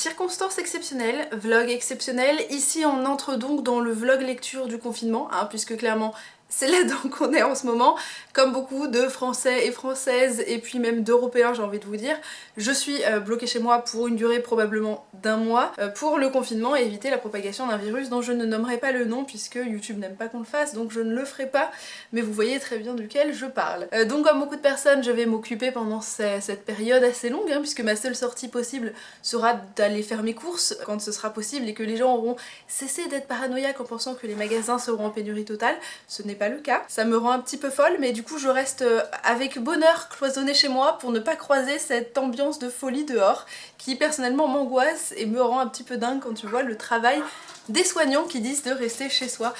circonstances exceptionnelles, vlog exceptionnel. Ici on entre donc dans le vlog lecture du confinement, hein, puisque clairement c'est là-dedans qu'on est en ce moment. Comme beaucoup de Français et Françaises et puis même d'Européens, j'ai envie de vous dire, je suis bloquée chez moi pour une durée probablement d'un mois pour le confinement et éviter la propagation d'un virus dont je ne nommerai pas le nom puisque YouTube n'aime pas qu'on le fasse, donc je ne le ferai pas, mais vous voyez très bien duquel je parle. Donc comme beaucoup de personnes, je vais m'occuper pendant cette période assez longue, hein, puisque ma seule sortie possible sera d'aller faire mes courses quand ce sera possible et que les gens auront cessé d'être paranoïaques en pensant que les magasins seront en pénurie totale. Ce n'est pas le cas. Ça me rend un petit peu folle, mais du coup je reste avec bonheur cloisonnée chez moi pour ne pas croiser cette ambiance de folie dehors qui personnellement m'angoisse et me rend un petit peu dingue quand tu vois le travail des soignants qui disent de rester chez soi.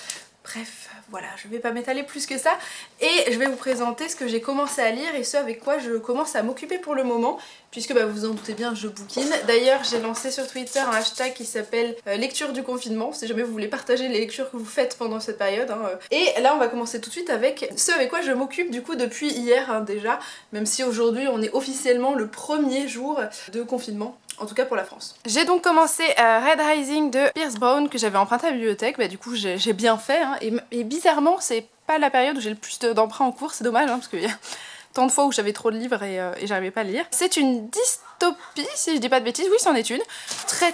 Bref, voilà, je vais pas m'étaler plus que ça et je vais vous présenter ce que j'ai commencé à lire et ce avec quoi je commence à m'occuper pour le moment puisque bah, vous en doutez bien, je bouquine. D'ailleurs, j'ai lancé sur Twitter un hashtag qui s'appelle lecture du confinement, si jamais vous voulez partager les lectures que vous faites pendant cette période. Hein. Et là, on va commencer tout de suite avec ce avec quoi je m'occupe du coup depuis hier hein, déjà, même si aujourd'hui on est officiellement le premier jour de confinement. En tout cas pour la France. J'ai donc commencé Red Rising de Pierce Brown que j'avais emprunté à la bibliothèque, bah du coup j'ai bien fait hein, et bizarrement c'est pas la période où j'ai le plus d'emprunts en cours, c'est dommage hein, parce qu'il y a tant de fois où j'avais trop de livres et j'arrivais pas à lire. C'est une dystopie, si je dis pas de bêtises, oui c'en est une. Très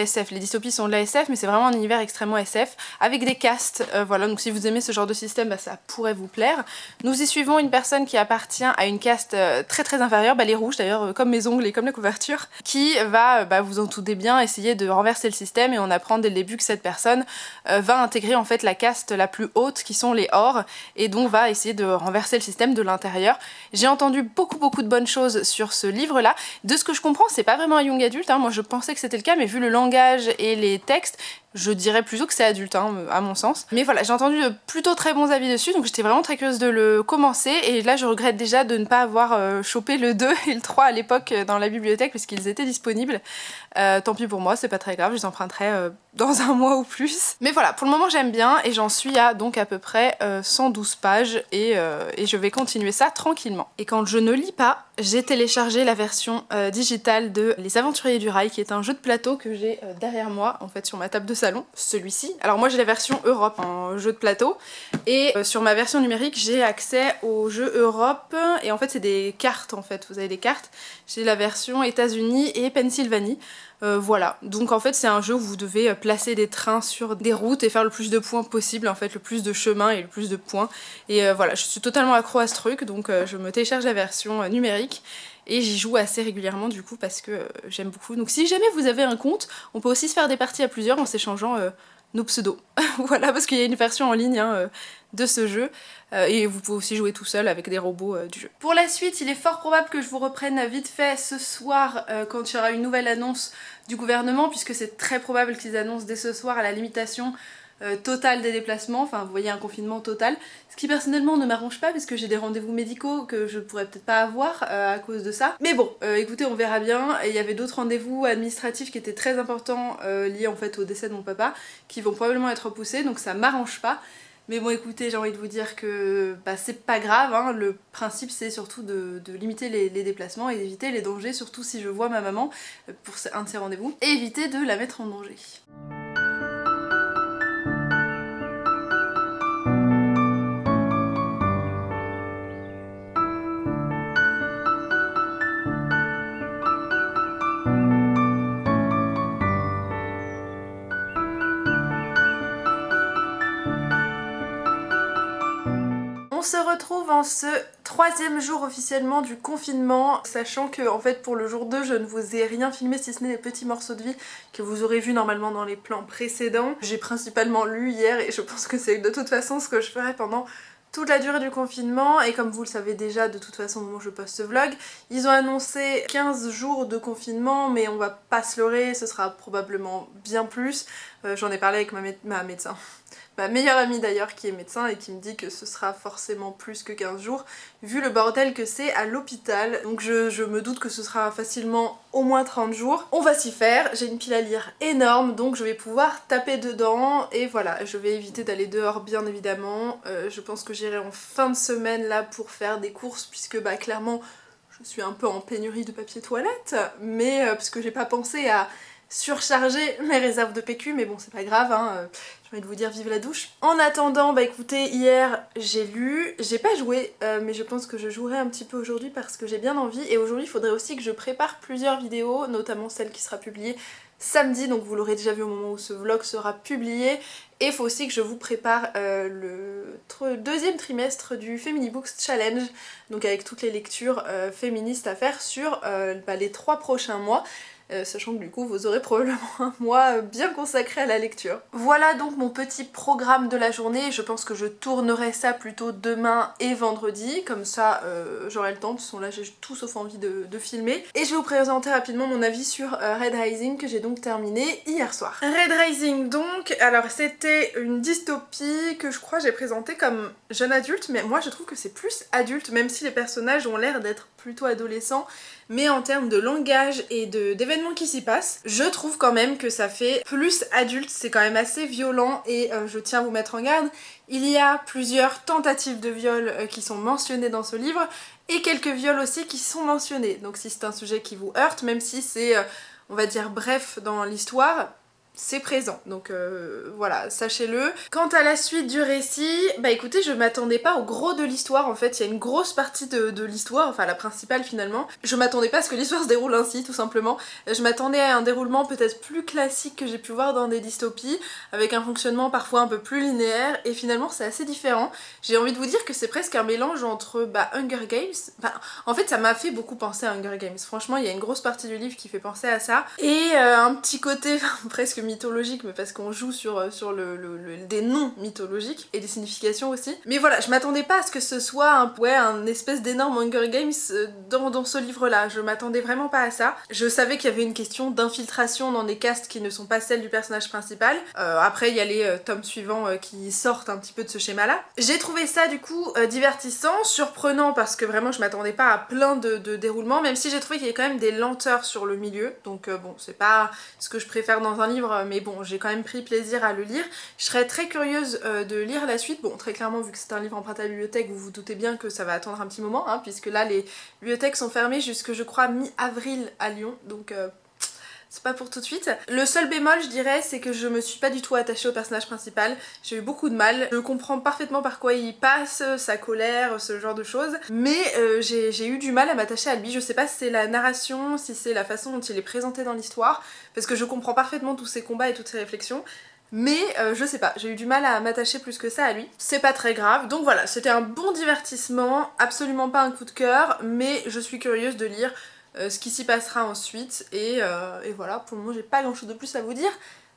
SF, les dystopies sont de la SF mais c'est vraiment un univers extrêmement SF avec des castes, voilà, donc si vous aimez ce genre de système, bah, ça pourrait vous plaire. Nous y suivons une personne qui appartient à une caste très inférieure, bah, les rouges d'ailleurs, comme mes ongles et comme la couverture, qui va, vous en doutez bien, essayer de renverser le système et on apprend dès le début que cette personne va intégrer en fait la caste la plus haute qui sont les Ors et donc va essayer de renverser le système de l'intérieur. J'ai entendu beaucoup de bonnes choses sur ce livre-là. De ce que je comprends, c'est pas vraiment un young adulte, hein. Moi je pensais que c'était le cas, mais vu le langage et les textes, je dirais plutôt que c'est adulte, hein, à mon sens. Mais voilà, j'ai entendu de plutôt très bons avis dessus, donc j'étais vraiment très curieuse de le commencer. Et là, je regrette déjà de ne pas avoir chopé le 2 et le 3 à l'époque dans la bibliothèque, puisqu'ils étaient disponibles. Tant pis pour moi, c'est pas très grave, je les emprunterai dans un mois ou plus. Mais voilà, pour le moment j'aime bien, et j'en suis à donc à peu près 112 pages, et je vais continuer ça tranquillement. Et quand je ne lis pas, j'ai téléchargé la version digitale de Les Aventuriers du Rail, qui est un jeu de plateau que j'ai derrière moi, en fait sur ma table de salon, celui-ci. Alors moi j'ai la version Europe en jeu de plateau, et sur ma version numérique j'ai accès au jeu Europe, et en fait c'est des cartes en fait, vous avez des cartes. J'ai la version États-Unis et Pennsylvanie. Voilà, donc en fait c'est un jeu où vous devez placer des trains sur des routes et faire le plus de points possible, en fait le plus de chemins et le plus de points. Et voilà, je suis totalement accro à ce truc, donc je me télécharge la version numérique et j'y joue assez régulièrement du coup parce que j'aime beaucoup. Donc si jamais vous avez un compte, on peut aussi se faire des parties à plusieurs en s'échangeant nos pseudos. Voilà, parce qu'il y a une version en ligne hein, de ce jeu. Et vous pouvez aussi jouer tout seul avec des robots du jeu. Pour la suite, il est fort probable que je vous reprenne vite fait ce soir quand il y aura une nouvelle annonce du gouvernement, puisque c'est très probable qu'ils annoncent dès ce soir à la limitation totale des déplacements, enfin vous voyez un confinement total, ce qui personnellement ne m'arrange pas parce que j'ai des rendez-vous médicaux que je pourrais peut-être pas avoir à cause de ça. Mais bon, écoutez, on verra bien. Et il y avait d'autres rendez-vous administratifs qui étaient très importants liés en fait au décès de mon papa, qui vont probablement être repoussés, donc ça m'arrange pas. Mais bon écoutez, j'ai envie de vous dire que c'est pas grave, hein. Le principe c'est surtout de limiter les déplacements et d'éviter les dangers, surtout si je vois ma maman pour un de ces rendez-vous, et éviter de la mettre en danger. On se retrouve en ce troisième jour officiellement du confinement, sachant que en fait pour le jour 2 je ne vous ai rien filmé si ce n'est les petits morceaux de vie que vous aurez vu normalement dans les plans précédents. J'ai principalement lu hier et je pense que c'est de toute façon ce que je ferai pendant toute la durée du confinement, et comme vous le savez déjà de toute façon au moment où je poste ce vlog, ils ont annoncé 15 jours de confinement, mais on va pas se leurrer, ce sera probablement bien plus. J'en ai parlé avec ma médecin. Ma meilleure amie d'ailleurs qui est médecin et qui me dit que ce sera forcément plus que 15 jours vu le bordel que c'est à l'hôpital. Donc je me doute que ce sera facilement au moins 30 jours. On va s'y faire, j'ai une pile à lire énorme donc je vais pouvoir taper dedans et voilà, je vais éviter d'aller dehors bien évidemment. Je pense que j'irai en fin de semaine là pour faire des courses puisque clairement je suis un peu en pénurie de papier toilette, mais parce que j'ai pas pensé à surcharger mes réserves de PQ, mais bon c'est pas grave, hein, j'ai envie de vous dire vive la douche. En attendant, bah écoutez, hier j'ai lu, j'ai pas joué, mais je pense que je jouerai un petit peu aujourd'hui parce que j'ai bien envie, et aujourd'hui il faudrait aussi que je prépare plusieurs vidéos, notamment celle qui sera publiée samedi, donc vous l'aurez déjà vu au moment où ce vlog sera publié, et il faut aussi que je vous prépare le deuxième trimestre du Feminibooks Challenge, donc avec toutes les lectures féministes à faire sur les 3 prochains mois. Sachant que du coup vous aurez probablement un mois bien consacré à la lecture. Voilà donc mon petit programme de la journée, je pense que je tournerai ça plutôt demain et vendredi, comme ça j'aurai le temps, de toute façon là j'ai tout sauf envie de filmer. Et je vais vous présenter rapidement mon avis sur Red Rising que j'ai donc terminé hier soir. Red Rising donc, alors c'était une dystopie que je crois j'ai présentée comme jeune adulte, mais moi je trouve que c'est plus adulte, même si les personnages ont l'air d'être plutôt adolescents, mais en termes de langage et d'événements qui s'y passent, je trouve quand même que ça fait plus adulte, c'est quand même assez violent et je tiens à vous mettre en garde. Il y a plusieurs tentatives de viol qui sont mentionnées dans ce livre et quelques viols aussi qui sont mentionnés. Donc si c'est un sujet qui vous heurte, même si c'est, on va dire, bref dans l'histoire, c'est présent, donc voilà, sachez-le. Quant à la suite du récit, bah écoutez, je m'attendais pas au gros de l'histoire, en fait, il y a une grosse partie de l'histoire, enfin la principale finalement. Je m'attendais pas à ce que l'histoire se déroule ainsi, tout simplement. Je m'attendais à un déroulement peut-être plus classique que j'ai pu voir dans des dystopies, avec un fonctionnement parfois un peu plus linéaire, et finalement c'est assez différent. J'ai envie de vous dire que c'est presque un mélange entre Hunger Games, en fait ça m'a fait beaucoup penser à Hunger Games, franchement il y a une grosse partie du livre qui fait penser à ça, et un petit côté presque mythologique, mais parce qu'on joue sur des noms mythologiques et des significations aussi. Mais voilà, je m'attendais pas à ce que ce soit un espèce d'énorme Hunger Games dans ce livre-là. Je m'attendais vraiment pas à ça. Je savais qu'il y avait une question d'infiltration dans des castes qui ne sont pas celles du personnage principal. Après, il y a les tomes suivants qui sortent un petit peu de ce schéma-là. J'ai trouvé ça du coup divertissant, surprenant parce que vraiment je m'attendais pas à plein de déroulements, même si j'ai trouvé qu'il y avait quand même des lenteurs sur le milieu. Donc bon, c'est pas ce que je préfère dans un livre, mais bon, j'ai quand même pris plaisir à le lire. Je serais très curieuse de lire la suite. Bon, très clairement, vu que c'est un livre emprunté à la bibliothèque, vous vous doutez bien que ça va attendre un petit moment, hein, puisque là, les bibliothèques sont fermées jusque, je crois, mi-avril à Lyon, donc c'est pas pour tout de suite. Le seul bémol, je dirais, c'est que je me suis pas du tout attachée au personnage principal. J'ai eu beaucoup de mal. Je comprends parfaitement par quoi il passe, sa colère, ce genre de choses. Mais j'ai eu du mal à m'attacher à lui. Je sais pas si c'est la narration, si c'est la façon dont il est présenté dans l'histoire. Parce que je comprends parfaitement tous ses combats et toutes ses réflexions. Mais je sais pas, j'ai eu du mal à m'attacher plus que ça à lui. C'est pas très grave. Donc voilà, c'était un bon divertissement. Absolument pas un coup de cœur. Mais je suis curieuse de lire ce qui s'y passera ensuite, et voilà, pour le moment j'ai pas grand chose de plus à vous dire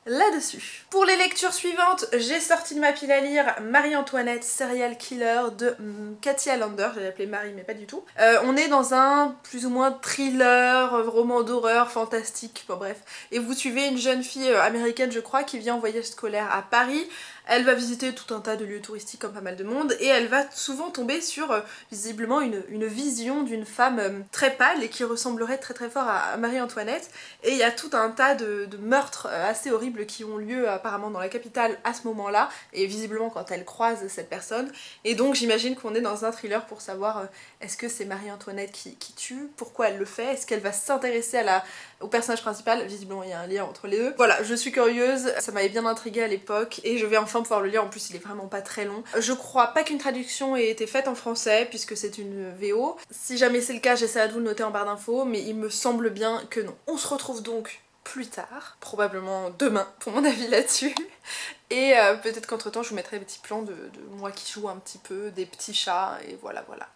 là-dessus. Pour les lectures suivantes, j'ai sorti de ma pile à lire Marie-Antoinette, Serial Killer de Cathy Allander, j'allais l'appeler Marie mais pas du tout. On est dans un plus ou moins thriller, roman d'horreur, fantastique, bon bref. Et vous suivez une jeune fille américaine je crois qui vient en voyage scolaire à Paris. Elle va visiter tout un tas de lieux touristiques comme pas mal de monde et elle va souvent tomber sur visiblement une vision d'une femme très pâle et qui ressemblerait très très fort à Marie-Antoinette. Et il y a tout un tas de meurtres assez horribles qui ont lieu apparemment dans la capitale à ce moment-là et visiblement quand elle croise cette personne. Et donc j'imagine qu'on est dans un thriller pour savoir est-ce que c'est Marie-Antoinette qui tue, pourquoi elle le fait, est-ce qu'elle va s'intéresser au personnage principal, visiblement il y a un lien entre les deux. Voilà, je suis curieuse, ça m'avait bien intriguée à l'époque et je vais enfin pouvoir le lire, en plus il est vraiment pas très long. Je crois pas qu'une traduction ait été faite en français puisque c'est une VO. Si jamais c'est le cas, j'essaierai de vous le noter en barre d'infos, mais il me semble bien que non. On se retrouve donc plus tard, probablement demain pour mon avis là-dessus. Et peut-être qu'entre temps je vous mettrai des petits plans de moi qui joue un petit peu, des petits chats et voilà voilà.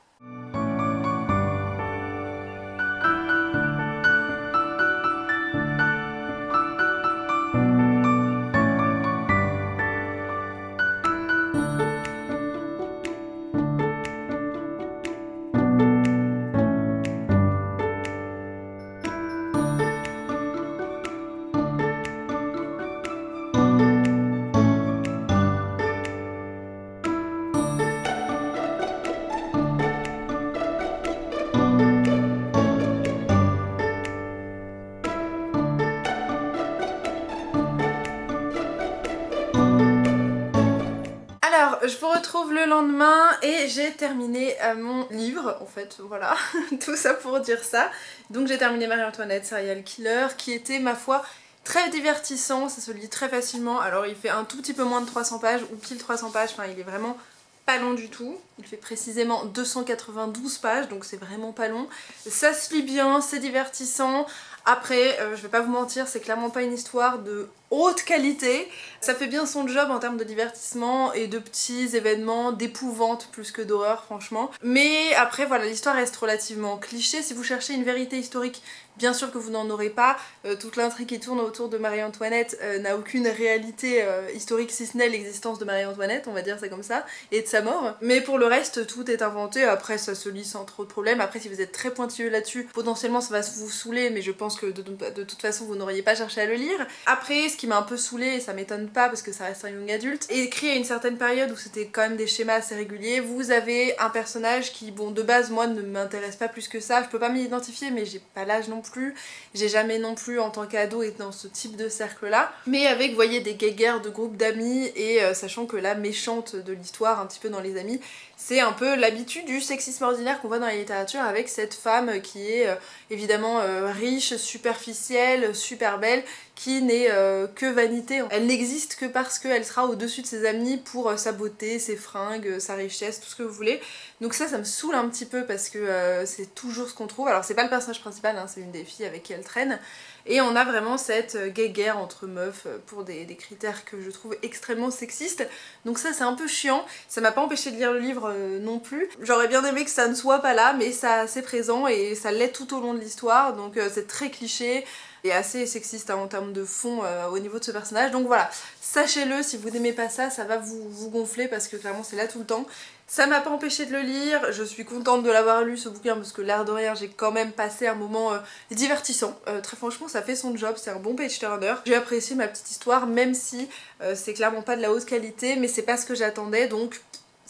Alors, je vous retrouve le lendemain et j'ai terminé mon livre, en fait, voilà, tout ça pour dire ça. Donc j'ai terminé Marie-Antoinette Serial Killer, qui était, ma foi, très divertissant, ça se lit très facilement. Alors il fait un tout petit peu moins de 300 pages, ou pile 300 pages, enfin il est vraiment pas long du tout. Il fait précisément 292 pages, donc c'est vraiment pas long. Ça se lit bien, c'est divertissant. Après, je vais pas vous mentir, c'est clairement pas une histoire de haute qualité. Ça fait bien son job en termes de divertissement et de petits événements d'épouvante plus que d'horreur, franchement. Mais après, voilà, l'histoire reste relativement cliché. Si vous cherchez une vérité historique, bien sûr que vous n'en aurez pas. Toute l'intrigue qui tourne autour de Marie-Antoinette n'a aucune réalité historique, si ce n'est l'existence de Marie-Antoinette, on va dire ça comme ça, et de sa mort. Mais pour le reste, tout est inventé. Après, ça se lit sans trop de problèmes. Après, si vous êtes très pointilleux là-dessus, potentiellement ça va vous saouler, mais je pense que de toute façon, vous n'auriez pas cherché à le lire. Après, ce qui m'a un peu saoulée, et ça m'étonne pas parce que ça reste un young adulte, écrit à une certaine période où c'était quand même des schémas assez réguliers. Vous avez un personnage qui, bon, de base, moi, ne m'intéresse pas plus que ça. Je peux pas m'y identifier, mais j'ai pas l'âge non plus. J'ai jamais non plus, en tant qu'ado, été dans ce type de cercle-là. Mais avec, vous voyez, des guéguerres de groupes d'amis et sachant que la méchante de l'histoire, un petit peu dans les amis, c'est un peu l'habitude du sexisme ordinaire qu'on voit dans la littérature avec cette femme qui est évidemment riche, superficielle, super belle, qui n'est que vanité. Elle n'existe que parce qu'elle sera au-dessus de ses amis pour sa beauté, ses fringues, sa richesse, tout ce que vous voulez. Donc ça me saoule un petit peu parce que c'est toujours ce qu'on trouve. Alors c'est pas le personnage principal, hein, c'est une des filles avec qui elle traîne. Et on a vraiment cette guéguerre entre meufs pour des critères que je trouve extrêmement sexistes. Donc ça c'est un peu chiant. Ça m'a pas empêché de lire le livre non plus. J'aurais bien aimé que ça ne soit pas là, mais ça c'est présent et ça l'est tout au long de l'histoire. Donc c'est très cliché et assez sexiste hein, en termes de fond au niveau de ce personnage. Donc voilà, sachez-le, si vous n'aimez pas ça, ça va vous gonfler parce que clairement c'est là tout le temps. Ça m'a pas empêché de le lire, je suis contente de l'avoir lu ce bouquin parce que l'air de rien j'ai quand même passé un moment divertissant. Très franchement ça fait son job, c'est un bon page turner. J'ai apprécié ma petite histoire même si c'est clairement pas de la haute qualité mais c'est pas ce que j'attendais donc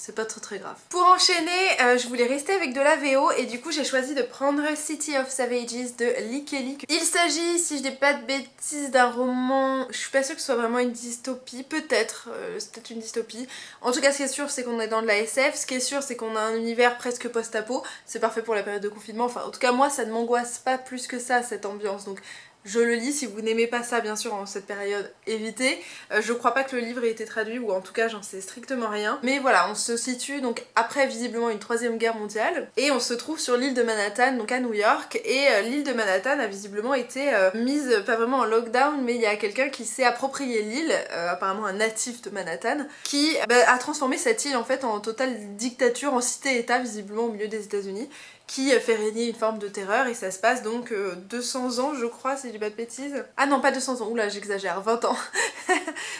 c'est pas très grave. Pour enchaîner, je voulais rester avec de la VO et du coup j'ai choisi de prendre City of Savages de Lee Kelly. Il s'agit, si je dis pas de bêtises, d'un roman, je suis pas sûre que ce soit vraiment une dystopie, peut-être, c'est peut-être une dystopie. En tout cas ce qui est sûr c'est qu'on est dans de la SF, ce qui est sûr c'est qu'on a un univers presque post-apo, c'est parfait pour la période de confinement, enfin en tout cas moi ça ne m'angoisse pas plus que ça cette ambiance, donc je le lis, si vous n'aimez pas ça bien sûr en cette période, évitez. Je crois pas que le livre ait été traduit ou en tout cas j'en sais strictement rien. Mais voilà, on se situe donc après visiblement une troisième guerre mondiale et on se trouve sur l'île de Manhattan, donc à New York, et l'île de Manhattan a visiblement été mise, pas vraiment en lockdown, mais il y a quelqu'un qui s'est approprié l'île, apparemment un natif de Manhattan, qui a transformé cette île en fait en totale dictature, en cité-état visiblement au milieu des États-Unis, qui fait régner une forme de terreur et ça se passe donc 200 ans je crois si je dis pas de bêtises. Ah non pas 200 ans, oula j'exagère, 20 ans.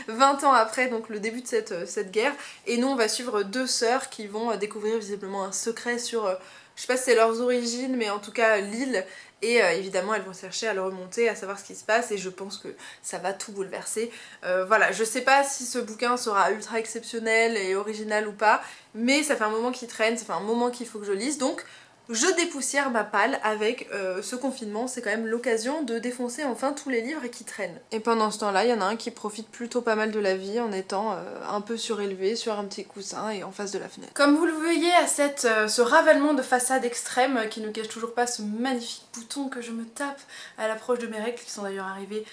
20 ans après donc le début de cette guerre et nous on va suivre deux sœurs qui vont découvrir visiblement un secret sur, je sais pas si c'est leurs origines mais en tout cas l'île et évidemment elles vont chercher à le remonter, à savoir ce qui se passe et je pense que ça va tout bouleverser. Voilà, je sais pas si ce bouquin sera ultra exceptionnel et original ou pas mais ça fait un moment qu'il traîne, ça fait un moment qu'il faut que je lise donc je dépoussière ma palle avec ce confinement, c'est quand même l'occasion de défoncer enfin tous les livres qui traînent. Et pendant ce temps-là, il y en a un qui profite plutôt pas mal de la vie en étant un peu surélevé sur un petit coussin et en face de la fenêtre. Comme vous le voyez à ce ravalement de façade extrême qui ne cache toujours pas ce magnifique bouton que je me tape à l'approche de mes règles qui sont d'ailleurs arrivées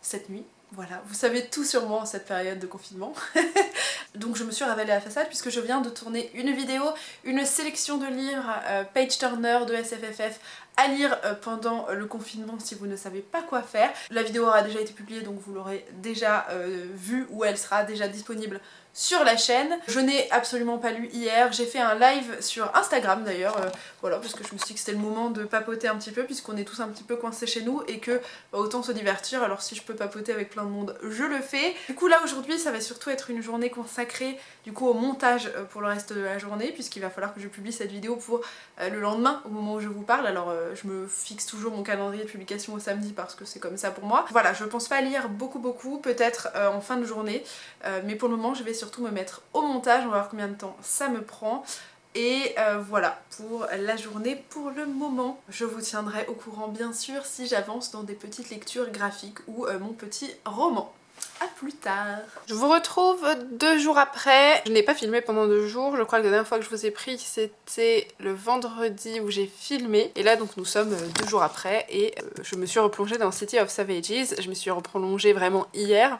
cette nuit. Voilà, vous savez tout sur moi en cette période de confinement. Donc je me suis ravalée à la façade puisque je viens de tourner une vidéo, une sélection de livres page turner de SFFF à lire pendant le confinement si vous ne savez pas quoi faire. La vidéo aura déjà été publiée donc vous l'aurez déjà vue ou elle sera déjà disponible sur la chaîne. Je n'ai absolument pas lu hier, j'ai fait un live sur Instagram d'ailleurs, voilà, parce que je me suis dit que c'était le moment de papoter un petit peu puisqu'on est tous un petit peu coincés chez nous et que autant se divertir, alors si je peux papoter avec plein de monde, je le fais. Du coup là aujourd'hui ça va surtout être une journée consacrée du coup au montage pour le reste de la journée puisqu'il va falloir que je publie cette vidéo pour le lendemain au moment où je vous parle, alors je me fixe toujours mon calendrier de publication au samedi parce que c'est comme ça pour moi. Voilà, je pense pas lire beaucoup, peut-être en fin de journée, mais pour le moment je vais surtout me mettre au montage, on va voir combien de temps ça me prend. Et voilà pour la journée pour le moment. Je vous tiendrai au courant bien sûr si j'avance dans des petites lectures graphiques ou mon petit roman. à plus tard. Je vous retrouve 2 jours après. Je n'ai pas filmé pendant 2 jours. Je crois que la dernière fois que je vous ai pris c'était le vendredi où j'ai filmé. Et là donc nous sommes 2 jours après et je me suis replongée dans City of Savages. Je me suis replongée vraiment hier.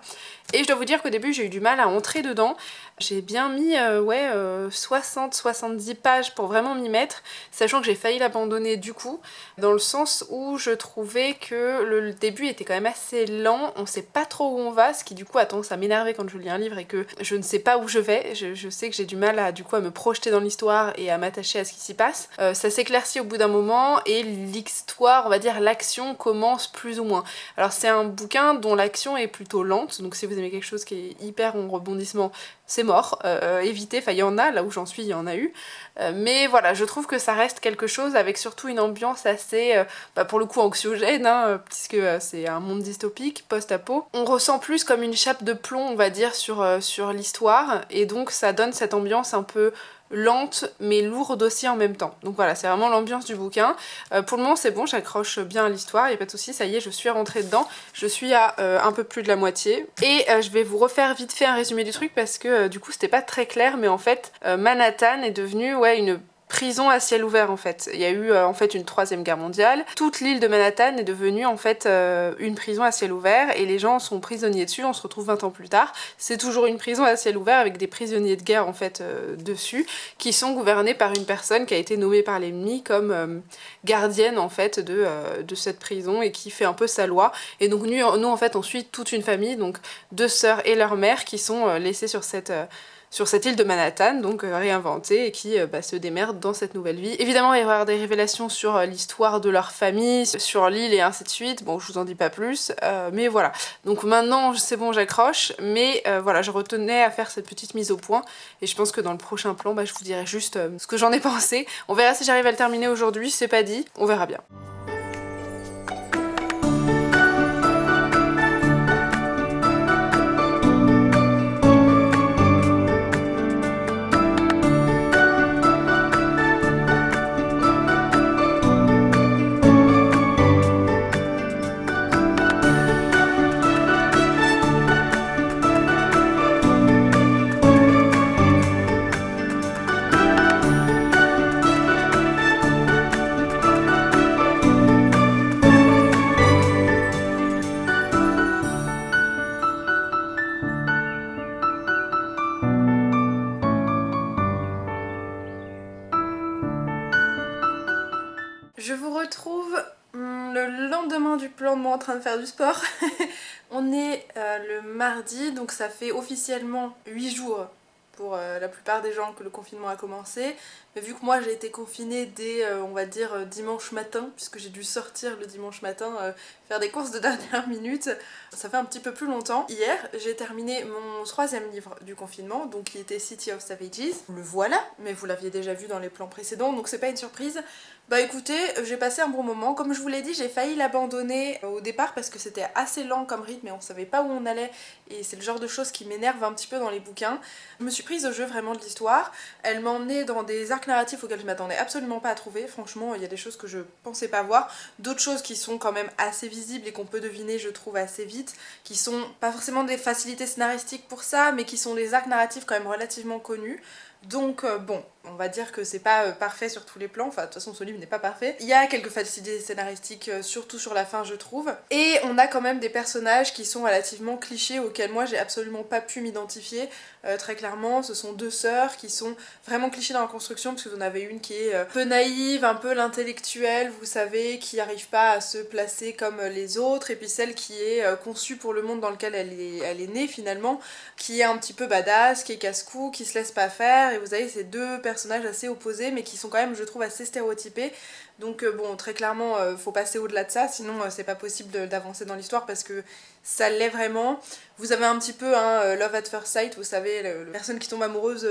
Et je dois vous dire qu'au début j'ai eu du mal à entrer dedans. J'ai bien mis 60-70 pages pour vraiment m'y mettre, sachant que j'ai failli l'abandonner du coup, dans le sens où je trouvais que le début était quand même assez lent, on sait pas trop où on va, ce qui du coup a tendance à m'énerver quand je lis un livre et que je ne sais pas où je vais. Je sais que j'ai du mal à du coup à me projeter dans l'histoire et à m'attacher à ce qui s'y passe. Ça s'éclaircit au bout d'un moment et l'histoire, on va dire l'action commence plus ou moins. Alors c'est un bouquin dont l'action est plutôt lente, donc si vous aimez quelque chose qui est hyper en rebondissement, c'est mort, évitez, enfin il y en a, là où j'en suis il y en a eu, mais voilà, je trouve que ça reste quelque chose avec surtout une ambiance assez, pour le coup anxiogène, hein, puisque c'est un monde dystopique, post-apo. On ressent plus comme une chape de plomb, on va dire, sur l'histoire, et donc ça donne cette ambiance un peu lente mais lourde aussi en même temps. Donc voilà, c'est vraiment l'ambiance du bouquin. Pour le moment c'est bon, j'accroche bien à l'histoire, il n'y a pas de souci, ça y est, je suis rentrée dedans. Je suis à un peu plus de la moitié. Et je vais vous refaire vite fait un résumé du truc parce que du coup c'était pas très clair, mais en fait Manhattan est devenue une prison à ciel ouvert en fait. Il y a eu en fait une 3e guerre mondiale. Toute l'île de Manhattan est devenue en fait une prison à ciel ouvert et les gens sont prisonniers dessus. On se retrouve 20 ans plus tard. C'est toujours une prison à ciel ouvert avec des prisonniers de guerre en fait dessus qui sont gouvernés par une personne qui a été nommée par l'ennemi comme gardienne en fait de cette prison et qui fait un peu sa loi. Et donc nous en fait on suit toute une famille, donc 2 sœurs et leur mère qui sont laissées sur cette île de Manhattan, donc réinventée, et qui se démerdent dans cette nouvelle vie. Évidemment, il va y avoir des révélations sur l'histoire de leur famille, sur l'île et ainsi de suite. Bon, je vous en dis pas plus, mais voilà. Donc maintenant, c'est bon, j'accroche, mais voilà, je retenais à faire cette petite mise au point, et je pense que dans le prochain plan, je vous dirai juste ce que j'en ai pensé. On verra si j'arrive à le terminer aujourd'hui, c'est pas dit, on verra bien. Je vous retrouve le lendemain du plan de moi en train de faire du sport. On est le mardi, donc ça fait officiellement 8 jours pour la plupart des gens que le confinement a commencé. Mais vu que moi j'ai été confinée dès on va dire dimanche matin, puisque j'ai dû sortir le dimanche matin faire des courses de dernière minute, ça fait un petit peu plus longtemps. Hier j'ai terminé mon 3e livre du confinement, donc qui était City of Savages. Le voilà, mais vous l'aviez déjà vu dans les plans précédents, donc c'est pas une surprise. Bah écoutez, j'ai passé un bon moment. Comme je vous l'ai dit, j'ai failli l'abandonner au départ parce que c'était assez lent comme rythme et on savait pas où on allait, et c'est le genre de choses qui m'énerve un petit peu dans les bouquins. Je me suis prise au jeu vraiment de l'histoire. Elle m'a emmenée dans des arcs narratifs auxquels je m'attendais absolument pas à trouver. Franchement, il y a des choses que je pensais pas voir, d'autres choses qui sont quand même assez visibles et qu'on peut deviner, je trouve, assez vite, qui sont pas forcément des facilités scénaristiques pour ça, mais qui sont des arcs narratifs quand même relativement connus. Donc bon, on va dire que c'est pas parfait sur tous les plans, enfin de toute façon ce livre n'est pas parfait. Il y a quelques facilités scénaristiques, surtout sur la fin je trouve. Et on a quand même des personnages qui sont relativement clichés auxquels moi j'ai absolument pas pu m'identifier. Très clairement, ce sont 2 sœurs qui sont vraiment clichés dans la construction, parce que vous en avez une qui est un peu naïve, un peu l'intellectuelle, vous savez, qui arrive pas à se placer comme les autres, et puis celle qui est conçue pour le monde dans lequel elle est née finalement, qui est un petit peu badass, qui est casse-cou, qui se laisse pas faire, et vous avez ces 2 personnages assez opposés, mais qui sont quand même, je trouve, assez stéréotypés. Donc bon, très clairement, faut passer au-delà de ça, sinon c'est pas possible d'avancer dans l'histoire parce que ça l'est vraiment. Vous avez un petit peu un love at first sight, vous savez, la personne qui tombe amoureuse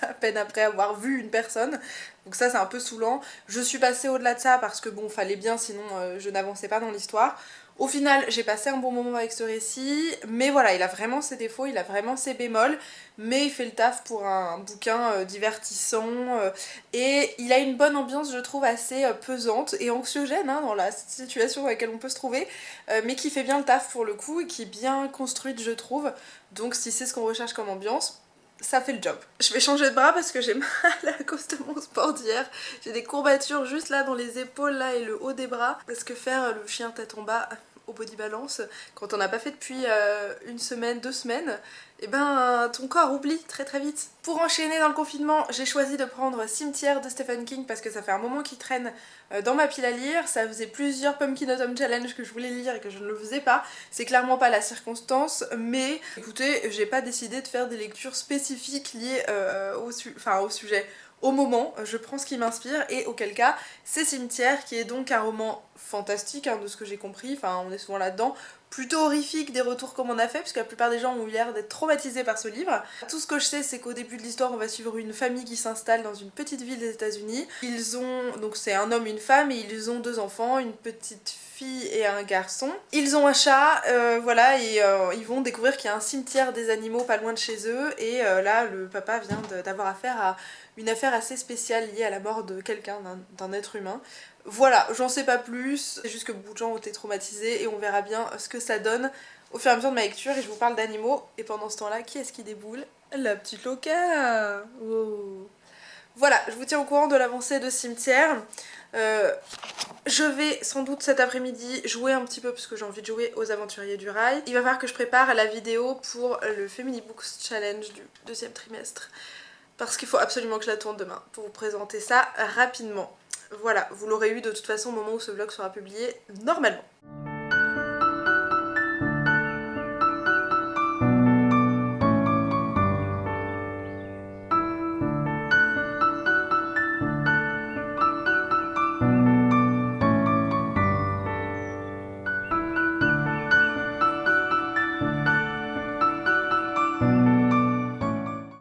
à peine après avoir vu une personne. Donc ça c'est un peu saoulant. Je suis passée au-delà de ça parce que bon, fallait bien, sinon je n'avançais pas dans l'histoire. Au final, j'ai passé un bon moment avec ce récit, mais voilà, il a vraiment ses défauts, il a vraiment ses bémols, mais il fait le taf pour un bouquin divertissant, et il a une bonne ambiance, je trouve, assez pesante et anxiogène hein, dans la situation dans laquelle on peut se trouver, mais qui fait bien le taf pour le coup, et qui est bien construite, je trouve, donc si c'est ce qu'on recherche comme ambiance, ça fait le job. Je vais changer de bras parce que j'ai mal à cause de mon sport d'hier. J'ai des courbatures juste là dans les épaules là et le haut des bras. Parce que faire le chien tête en bas au body balance, quand on n'a pas fait depuis une semaine, 2 semaines, et ben ton corps oublie très très vite. Pour enchaîner dans le confinement, j'ai choisi de prendre Cimetière de Stephen King parce que ça fait un moment qu'il traîne dans ma pile à lire. Ça faisait plusieurs Pumpkin Autumn Challenge que je voulais lire et que je ne le faisais pas. C'est clairement pas la circonstance, mais écoutez, j'ai pas décidé de faire des lectures spécifiques liées au sujet. Au moment, je prends ce qui m'inspire et auquel cas, c'est Cimetière qui est donc un roman fantastique hein, de ce que j'ai compris, enfin on est souvent là-dedans, plutôt horrifique des retours qu'on en a fait, puisque la plupart des gens ont eu l'air d'être traumatisés par ce livre. Tout ce que je sais, c'est qu'au début de l'histoire, on va suivre une famille qui s'installe dans une petite ville des États-Unis. Ils ont, donc c'est un homme et une femme, et ils ont 2 enfants, une petite fille et un garçon. Ils ont un chat, voilà, et ils vont découvrir qu'il y a un cimetière des animaux pas loin de chez eux, et là, le papa vient d'avoir affaire à une affaire assez spéciale liée à la mort de quelqu'un, d'un être humain. Voilà, j'en sais pas plus, c'est juste que beaucoup de gens ont été traumatisés et on verra bien ce que ça donne au fur et à mesure de ma lecture et je vous parle d'animaux. Et pendant ce temps-là, qui est-ce qui déboule? La petite Loca. Oh. Voilà, je vous tiens au courant de l'avancée de Cimetière. Je vais sans doute cet après-midi jouer un petit peu parce que j'ai envie de jouer aux Aventuriers du Rail. Il va falloir que je prépare la vidéo pour le Family Books Challenge du 2e trimestre. Parce qu'il faut absolument que je la tourne demain pour vous présenter ça rapidement. Voilà, vous l'aurez eu de toute façon au moment où ce vlog sera publié normalement.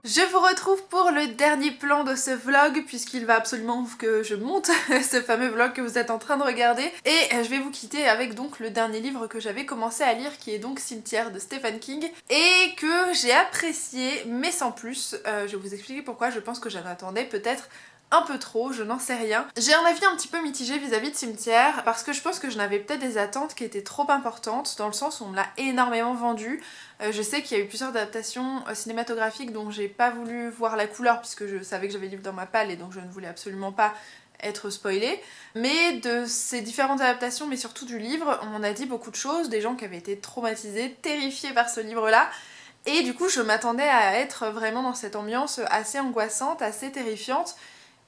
Je vous retrouve pour le dernier plan de ce vlog puisqu'il va absolument que je monte ce fameux vlog que vous êtes en train de regarder et je vais vous quitter avec donc le dernier livre que j'avais commencé à lire qui est donc Cimetière de Stephen King et que j'ai apprécié mais sans plus. Je vais vous expliquer pourquoi, je pense que j'en attendais peut-être un peu trop, je n'en sais rien. J'ai un avis un petit peu mitigé vis-à-vis de Cimetière parce que je pense que je n'avais peut-être des attentes qui étaient trop importantes dans le sens où on me l'a énormément vendu. Je sais qu'il y a eu plusieurs adaptations cinématographiques dont j'ai pas voulu voir la couleur puisque je savais que j'avais le livre dans ma palle et donc je ne voulais absolument pas être spoilée. Mais de ces différentes adaptations, mais surtout du livre, on m'en a dit beaucoup de choses, des gens qui avaient été traumatisés, terrifiés par ce livre-là. Et du coup je m'attendais à être vraiment dans cette ambiance assez angoissante, assez terrifiante.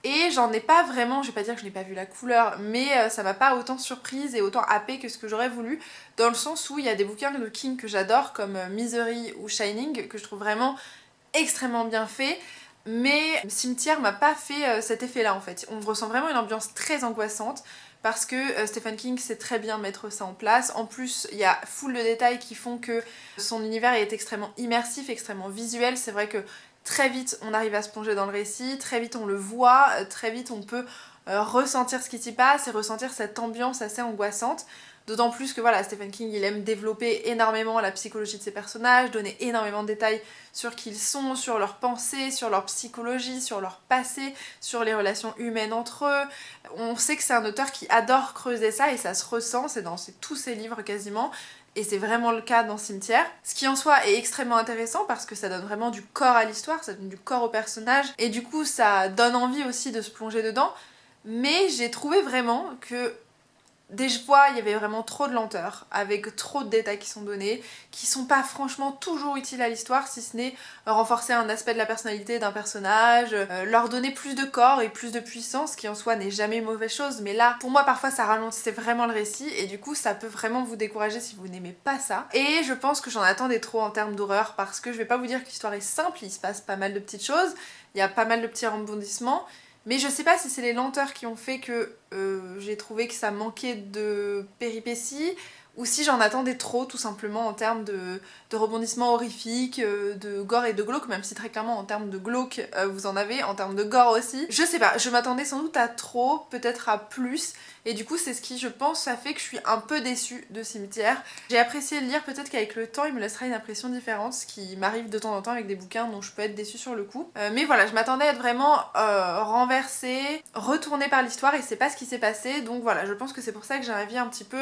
Et j'en ai pas vraiment, je vais pas dire que je n'ai pas vu la couleur, mais ça m'a pas autant surprise et autant happée que ce que j'aurais voulu, dans le sens où il y a des bouquins de King que j'adore, comme Misery ou Shining, que je trouve vraiment extrêmement bien fait, mais Cimetière m'a pas fait cet effet-là en fait. On ressent vraiment une ambiance très angoissante, parce que Stephen King sait très bien mettre ça en place. En plus, il y a full de détails qui font que son univers est extrêmement immersif, extrêmement visuel. C'est vrai que très vite on arrive à se plonger dans le récit, très vite on le voit, très vite on peut ressentir ce qui s'y passe et ressentir cette ambiance assez angoissante. D'autant plus que voilà, Stephen King il aime développer énormément la psychologie de ses personnages, donner énormément de détails sur qui ils sont, sur leurs pensées, sur leur psychologie, sur leur passé, sur les relations humaines entre eux. On sait que c'est un auteur qui adore creuser ça et ça se ressent, c'est dans tous ses livres quasiment. Et c'est vraiment le cas dans Cimetière. Ce qui en soi est extrêmement intéressant parce que ça donne vraiment du corps à l'histoire, ça donne du corps au personnage et du coup ça donne envie aussi de se plonger dedans. Mais j'ai trouvé vraiment que des fois il y avait vraiment trop de lenteur, avec trop de détails qui sont donnés, qui sont pas franchement toujours utiles à l'histoire, si ce n'est renforcer un aspect de la personnalité d'un personnage, leur donner plus de corps et plus de puissance, qui en soi n'est jamais une mauvaise chose, mais là, pour moi parfois ça ralentissait vraiment le récit, et du coup ça peut vraiment vous décourager si vous n'aimez pas ça. Et je pense que j'en attendais trop en termes d'horreur, parce que je vais pas vous dire que l'histoire est simple, il se passe pas mal de petites choses, il y a pas mal de petits rebondissements, mais je sais pas si c'est les lenteurs qui ont fait que j'ai trouvé que ça manquait de péripéties ou si j'en attendais trop tout simplement en termes de rebondissements horrifiques, de gore et de glauque, même si très clairement en termes de glauque vous en avez, en termes de gore aussi. Je sais pas, je m'attendais sans doute à trop, peut-être à plus, et du coup c'est ce qui je pense a fait que je suis un peu déçue de Cimetière. J'ai apprécié le lire, peut-être qu'avec le temps il me laissera une impression différente, ce qui m'arrive de temps en temps avec des bouquins dont je peux être déçue sur le coup. Mais voilà, je m'attendais à être vraiment renversée, retournée par l'histoire et c'est pas ce qui s'est passé, donc voilà, je pense que c'est pour ça que j'ai un avis un petit peu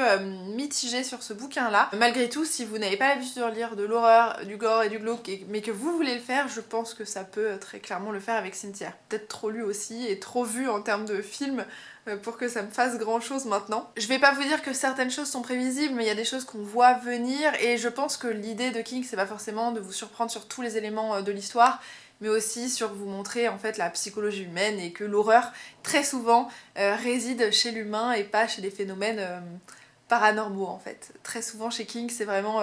mitigé sur ce bouquin là. Malgré tout, si vous n'avez pas l'habitude de lire de l'horreur, du gore et du glauque, mais que vous voulez le faire, je pense que ça peut très clairement le faire avec Cimetière. Peut-être trop lu aussi et trop vu en termes de film pour que ça me fasse grand chose maintenant. Je vais pas vous dire que certaines choses sont prévisibles, mais il y a des choses qu'on voit venir et je pense que l'idée de King c'est pas forcément de vous surprendre sur tous les éléments de l'histoire, mais aussi sur vous montrer en fait la psychologie humaine et que l'horreur très souvent réside chez l'humain et pas chez des phénomènes paranormaux en fait. Très souvent chez King c'est vraiment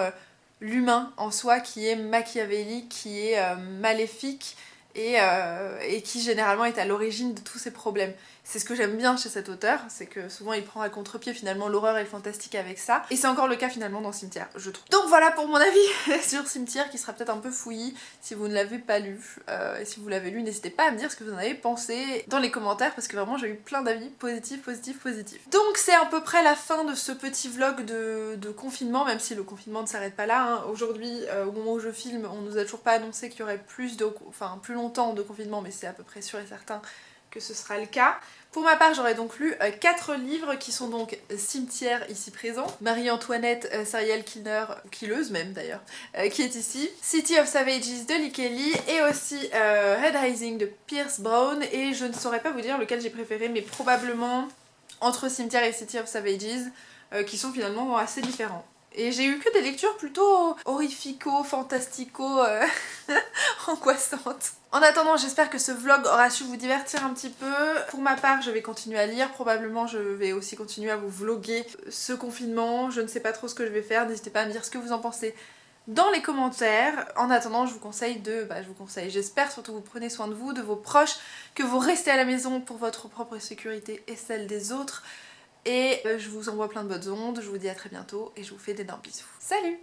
l'humain en soi qui est machiavélique, qui est maléfique et qui généralement est à l'origine de tous ces problèmes. C'est ce que j'aime bien chez cet auteur, c'est que souvent il prend à contre-pied finalement l'horreur et le fantastique avec ça, et c'est encore le cas finalement dans Cimetière, je trouve. Donc voilà pour mon avis sur Cimetière, qui sera peut-être un peu fouillis si vous ne l'avez pas lu, et si vous l'avez lu, n'hésitez pas à me dire ce que vous en avez pensé dans les commentaires, parce que vraiment j'ai eu plein d'avis positifs. Donc c'est à peu près la fin de ce petit vlog de confinement, même si le confinement ne s'arrête pas là, hein. Aujourd'hui, au moment où je filme, on nous a toujours pas annoncé qu'il y aurait plus longtemps de confinement, mais c'est à peu près sûr et certain que ce sera le cas. Pour ma part, j'aurais donc lu 4 livres qui sont donc Cimetière ici présent, Marie-Antoinette, serial killer, killeuse même d'ailleurs, qui est ici, City of Savages de Lee Kelly et aussi Red Rising de Pierce Brown, et je ne saurais pas vous dire lequel j'ai préféré, mais probablement entre Cimetière et City of Savages, qui sont finalement assez différents. Et j'ai eu que des lectures plutôt horrifico, fantastico, angoissantes. En attendant, j'espère que ce vlog aura su vous divertir un petit peu. Pour ma part, je vais continuer à lire. Probablement, je vais aussi continuer à vous vlogger ce confinement. Je ne sais pas trop ce que je vais faire. N'hésitez pas à me dire ce que vous en pensez dans les commentaires. En attendant, je vous conseille j'espère surtout que vous prenez soin de vous, de vos proches, que vous restez à la maison pour votre propre sécurité et celle des autres. Et je vous envoie plein de bonnes ondes, je vous dis à très bientôt et je vous fais d'énormes bisous. Salut!